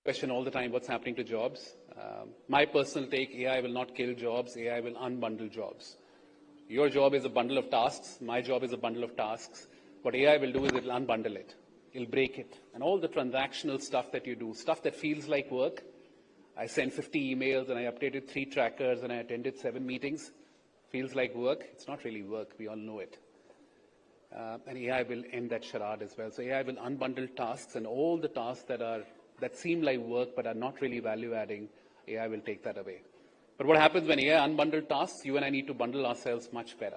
question all the time, what's happening to jobs? My personal take, AI will not kill jobs, AI will unbundle jobs. Your job is a bundle of tasks, my job is a bundle of tasks. What AI will do is it'll unbundle it, it'll break it. And all the transactional stuff that you do, stuff that feels like work, I sent 50 emails and I updated 3 trackers and I attended 7 meetings, feels like work, it's not really work, we all know it. And AI will end that charade as well. So AI will unbundle tasks, and all the tasks that seem like work but are not really value adding, AI will take that away. But what happens when AI unbundle tasks? You and I need to bundle ourselves much better.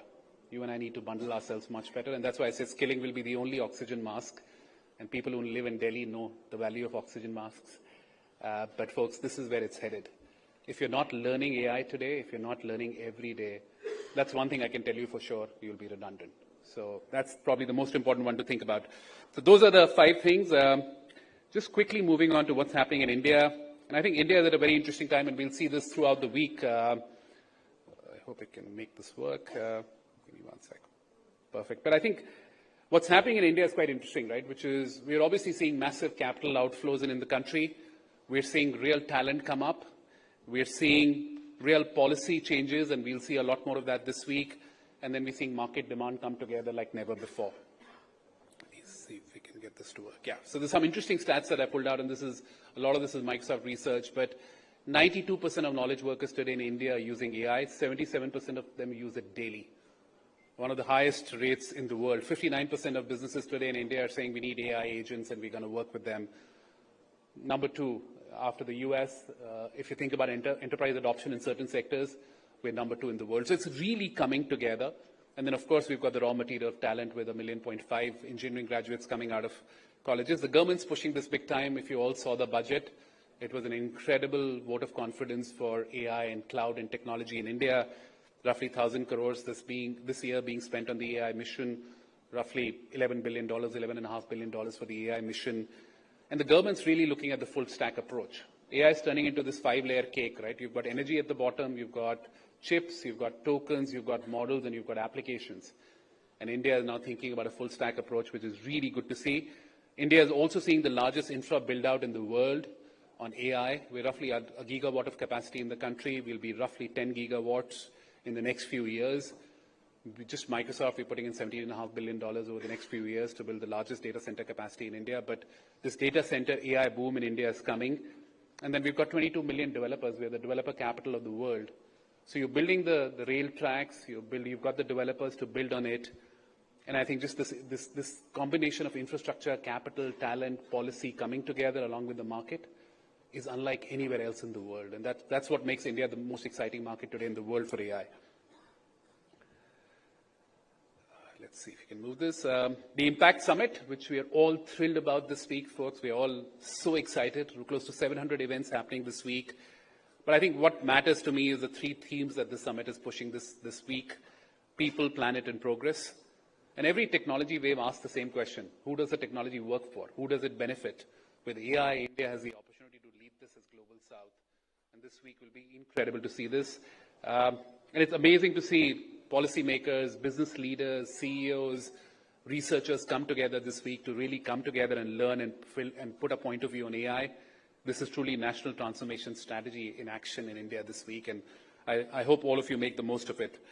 You and I need to bundle ourselves much better, and that's why I say skilling will be the only oxygen mask, and people who live in Delhi know the value of oxygen masks. But folks, this is where it's headed. If you're not learning AI today, if you're not learning every day, that's one thing I can tell you for sure, you'll be redundant. So that's probably the most important one to think about. So those are the 5 things. Just quickly moving on to what's happening in India. And I think India is at a very interesting time, and we'll see this throughout the week. I hope I can make this work. Give me one sec. Perfect. But I think what's happening in India is quite interesting, right? Which is we're obviously seeing massive capital outflows in the country. We're seeing real talent come up. We're seeing real policy changes, and we'll see a lot more of that this week. And then we're seeing market demand come together like never before. Let me see if we can get this to work. Yeah, so there's some interesting stats that I pulled out, and a lot of this is Microsoft research, but 92% of knowledge workers today in India are using AI. 77% of them use it daily. One of the highest rates in the world. 59% of businesses today in India are saying we need AI agents and we're going to work with them. Number 2, after the US, if you think about enterprise adoption in certain sectors, we're number 2 in the world. So it's really coming together. And then, of course, we've got the raw material of talent with 1.5 million engineering graduates coming out of colleges. The government's pushing this big time. If you all saw the budget, it was an incredible vote of confidence for AI and cloud and technology in India. Roughly 1,000 crores this year being spent on the AI mission, roughly $11 billion, $11.5 billion for the AI mission. And the government's really looking at the full stack approach. AI is turning into this 5-layer cake, right? You've got energy at the bottom, you've got chips, you've got tokens, you've got models, and you've got applications. And India is now thinking about a full stack approach, which is really good to see. India is also seeing the largest infra build out in the world on AI. We're roughly at a gigawatt of capacity in the country. We'll be roughly 10 gigawatts in the next few years. Just Microsoft, we're putting in $17.5 billion over the next few years to build the largest data center capacity in India. But this data center AI boom in India is coming. And then we've got 22 million developers. We're the developer capital of the world. So you're building the rail tracks, you've got the developers to build on it. And I think just this combination of infrastructure, capital, talent, policy coming together along with the market is unlike anywhere else in the world. And that's what makes India the most exciting market today in the world for AI. Let's see if we can move this. The Impact Summit, which we are all thrilled about this week, folks. We're all so excited. We're close to 700 events happening this week. But I think what matters to me is the 3 themes that the summit is pushing this week: people, planet, and progress. And every technology wave asks the same question: who does the technology work for? Who does it benefit? With AI, India has the opportunity to lead this as Global South. And this week will be incredible to see this. And it's amazing to see policymakers, business leaders, CEOs, researchers come together this week to really come together and learn and put a point of view on AI. This is truly national transformation strategy in action in India this week, and I hope all of you make the most of it.